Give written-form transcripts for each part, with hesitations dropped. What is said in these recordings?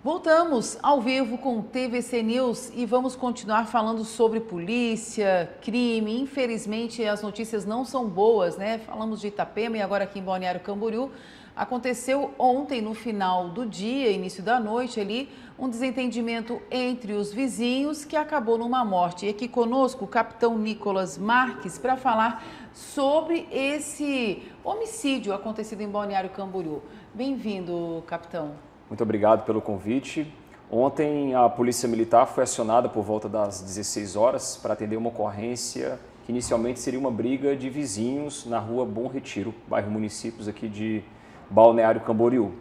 Voltamos ao vivo com o TVC News e vamos continuar falando sobre polícia, crime. Infelizmente, as notícias não são boas, né? Falamos de Itapema e agora aqui em Balneário Camboriú. Aconteceu ontem, no final do dia, início da noite ali, um desentendimento entre os vizinhos que acabou numa morte. E aqui conosco o capitão Nicolas Marques para falar sobre esse homicídio acontecido em Balneário Camboriú. Bem-vindo, capitão. Muito obrigado pelo convite. Ontem a Polícia Militar foi acionada por volta das 16 horas para atender uma ocorrência que inicialmente seria uma briga de vizinhos na rua Bom Retiro, bairro Municípios aqui de Balneário Camboriú.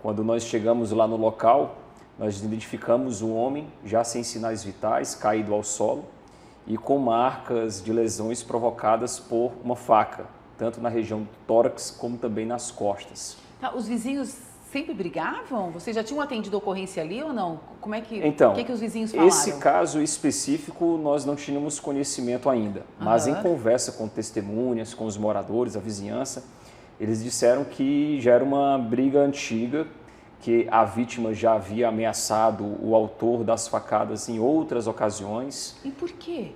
Quando nós chegamos lá no local, nós identificamos um homem já sem sinais vitais, caído ao solo e com marcas de lesões provocadas por uma faca, tanto na região do tórax como também nas costas. Os vizinhos sempre brigavam? Vocês já tinham atendido a ocorrência ali ou não? Como é que, então, o que os vizinhos falaram? Esse caso específico nós não tínhamos conhecimento ainda, mas em conversa com testemunhas, com os moradores, a vizinhança, eles disseram que já era uma briga antiga, que a vítima já havia ameaçado o autor das facadas em outras ocasiões. E por quê?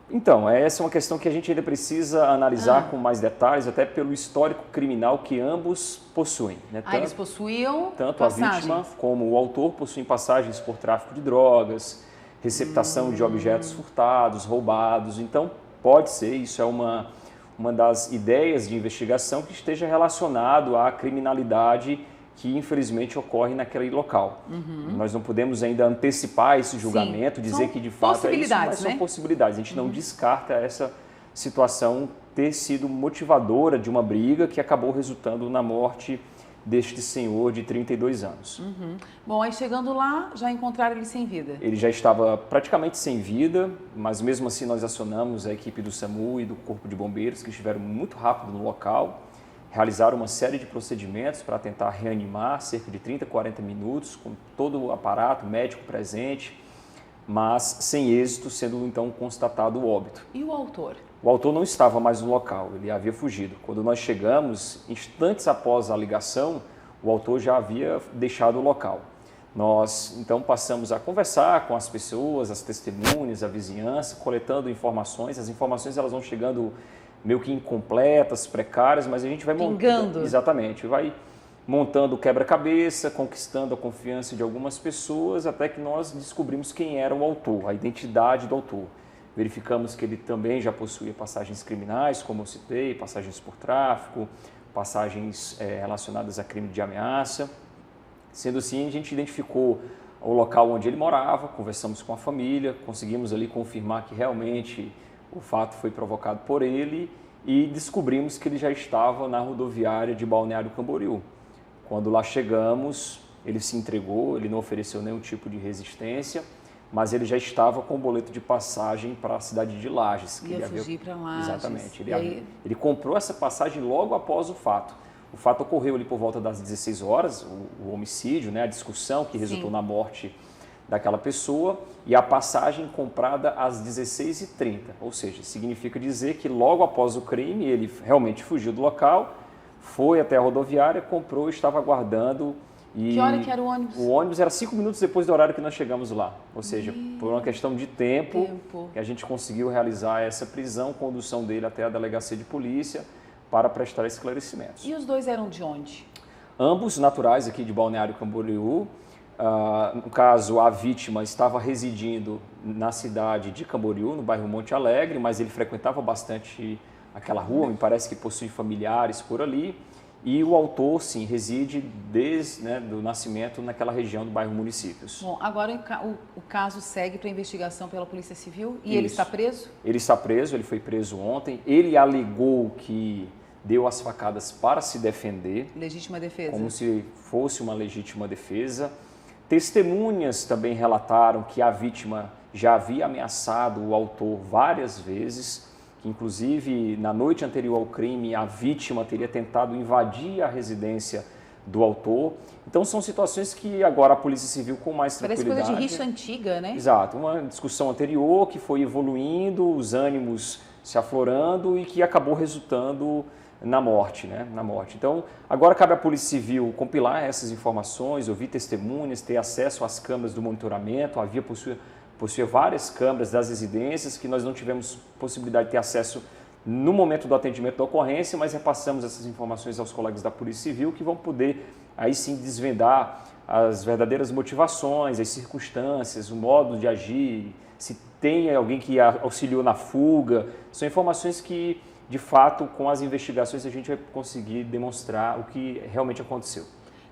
Então, essa é uma questão que a gente ainda precisa analisar com mais detalhes, até pelo histórico criminal que ambos possuem. Né? Eles possuíam tanto passagens. A vítima como o autor possuem passagens por tráfico de drogas, receptação de objetos furtados, roubados. Então, pode ser, isso é uma das ideias de investigação que esteja relacionado à criminalidade que infelizmente ocorre naquele local. Nós não podemos ainda antecipar esse julgamento, dizer que de fato é isso, mas são possibilidades. A gente não descarta essa situação ter sido motivadora de uma briga que acabou resultando na morte deste senhor de 32 anos. Bom, aí chegando lá, já encontraram ele sem vida? Ele já estava praticamente sem vida, mas mesmo assim nós acionamos a equipe do SAMU e do Corpo de Bombeiros, que estiveram muito rápido no local, realizaram uma série de procedimentos para tentar reanimar, cerca de 30, 40 minutos, com todo o aparato médico presente, mas sem êxito, sendo então constatado o óbito. E o autor? O autor não estava mais no local, ele havia fugido. Quando nós chegamos, instantes após a ligação, o autor já havia deixado o local. Nós então passamos a conversar com as pessoas, as testemunhas, a vizinhança, coletando informações. As informações elas vão chegando meio que incompletas, precárias, mas a gente vai montando. Exatamente, vai montando o quebra-cabeça, conquistando a confiança de algumas pessoas, até que nós descobrimos quem era o autor, a identidade do autor. Verificamos que ele também já possuía passagens criminais, como eu citei, passagens por tráfico, passagens relacionadas a crime de ameaça. Sendo assim, a gente identificou o local onde ele morava, conversamos com a família, conseguimos ali confirmar que realmente o fato foi provocado por ele e descobrimos que ele já estava na rodoviária de Balneário Camboriú. Quando lá chegamos, ele se entregou, ele não ofereceu nenhum tipo de resistência, mas ele já estava com o boleto de passagem para a cidade de Lages. Que ia fugir para Lages. Exatamente. Ele comprou essa passagem logo após o fato. O fato ocorreu ali por volta das 16 horas, o homicídio, né, a discussão que resultou na morte daquela pessoa, e a passagem comprada às 16h30, ou seja, significa dizer que logo após o crime ele realmente fugiu do local, foi até a rodoviária, comprou e estava aguardando. E que hora que era o ônibus? O ônibus era 5 minutos depois do horário que nós chegamos lá, ou seja, por uma questão de tempo que a gente conseguiu realizar essa prisão, condução dele até a delegacia de polícia para prestar esclarecimentos. E os dois eram de onde? Ambos naturais aqui de Balneário Camboriú. No caso, a vítima estava residindo na cidade de Camboriú, no bairro Monte Alegre, mas ele frequentava bastante aquela rua, me parece que possui familiares por ali. E o autor, sim, reside desde o nascimento naquela região do bairro Municípios. Bom, agora o caso segue para investigação pela Polícia Civil e ele está preso? Ele está preso, ele foi preso ontem. Ele alegou que deu as facadas para se defender. Legítima defesa. Como se fosse uma legítima defesa. Testemunhas também relataram que a vítima já havia ameaçado o autor várias vezes, que inclusive na noite anterior ao crime a vítima teria tentado invadir a residência do autor. Então são situações que agora a Polícia Civil com mais tranquilidade... Parece coisa de rixa antiga, né? Exato, uma discussão anterior que foi evoluindo, os ânimos se aflorando e que acabou resultando na morte, né? Na morte. Então, agora cabe à Polícia Civil compilar essas informações, ouvir testemunhas, ter acesso às câmeras do monitoramento. Havia possuía várias câmeras das residências que nós não tivemos possibilidade de ter acesso no momento do atendimento da ocorrência, mas repassamos essas informações aos colegas da Polícia Civil que vão poder aí sim desvendar as verdadeiras motivações, as circunstâncias, o modo de agir, se tem alguém que auxiliou na fuga. São informações que, de fato, com as investigações a gente vai conseguir demonstrar o que realmente aconteceu.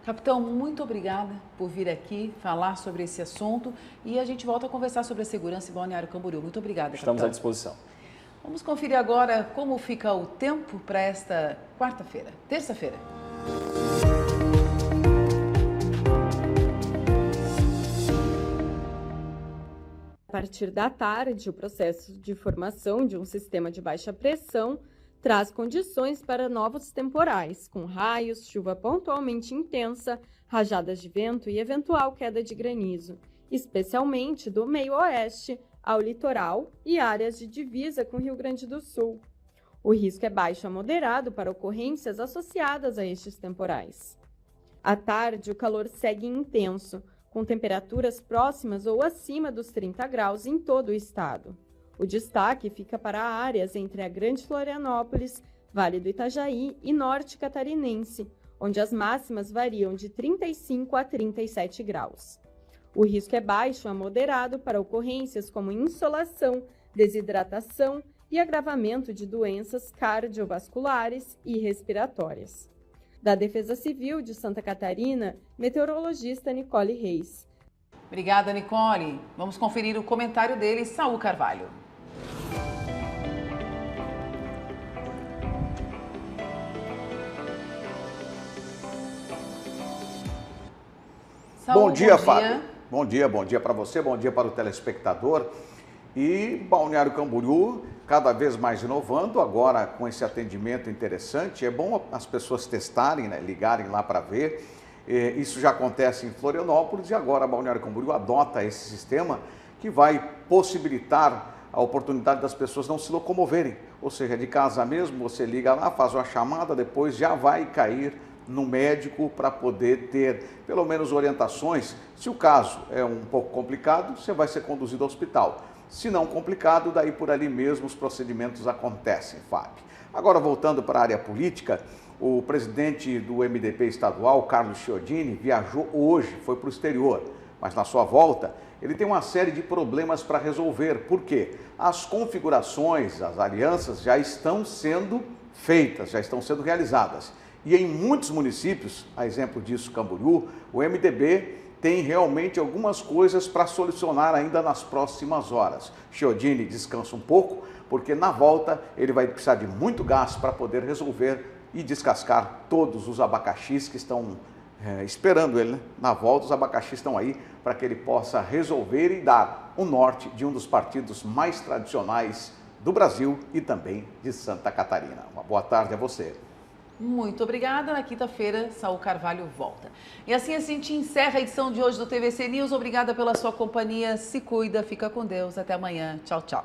Capitão, muito obrigada por vir aqui falar sobre esse assunto e a gente volta a conversar sobre a segurança em Balneário Camboriú. Muito obrigada, capitão. Estamos à disposição. Vamos conferir agora como fica o tempo para esta terça-feira. A partir da tarde, o processo de formação de um sistema de baixa pressão traz condições para novos temporais, com raios, chuva pontualmente intensa, rajadas de vento e eventual queda de granizo, especialmente do meio-oeste ao litoral e áreas de divisa com o Rio Grande do Sul. O risco é baixo a moderado para ocorrências associadas a estes temporais. À tarde, o calor segue intenso, com temperaturas próximas ou acima dos 30 graus em todo o estado. O destaque fica para áreas entre a Grande Florianópolis, Vale do Itajaí e Norte Catarinense, onde as máximas variam de 35 a 37 graus. O risco é baixo a moderado para ocorrências como insolação, desidratação e agravamento de doenças cardiovasculares e respiratórias. Da Defesa Civil de Santa Catarina, meteorologista Nicole Reis. Obrigada, Nicole. Vamos conferir o comentário dele, Saul Carvalho. Saul, bom dia, Fábio. Bom dia para você, bom dia para o telespectador. E Balneário Camboriú, cada vez mais inovando, agora com esse atendimento interessante. É bom as pessoas testarem, né, ligarem lá para ver. Isso já acontece em Florianópolis e agora Balneário Camboriú adota esse sistema que vai possibilitar a oportunidade das pessoas não se locomoverem. Ou seja, de casa mesmo, você liga lá, faz uma chamada, depois já vai cair no médico para poder ter pelo menos orientações. Se o caso é um pouco complicado, você vai ser conduzido ao hospital. Se não complicado, daí por ali mesmo os procedimentos acontecem, Fábio. Agora, voltando para a área política, o presidente do MDB estadual, Carlos Chiodini, viajou hoje, foi para o exterior, mas na sua volta ele tem uma série de problemas para resolver. Por quê? As configurações, as alianças já estão sendo feitas, já estão sendo realizadas. E em muitos municípios, a exemplo disso Camboriú, o MDB tem realmente algumas coisas para solucionar ainda nas próximas horas. Chiodini descansa um pouco, porque na volta ele vai precisar de muito gás para poder resolver e descascar todos os abacaxis que estão esperando ele, né? Na volta os abacaxis estão aí para que ele possa resolver e dar o norte de um dos partidos mais tradicionais do Brasil e também de Santa Catarina. Uma boa tarde a você. Muito obrigada. Na quinta-feira, Saul Carvalho volta. E assim a gente encerra a edição de hoje do TVC News. Obrigada pela sua companhia. Se cuida, fica com Deus. Até amanhã. Tchau, tchau.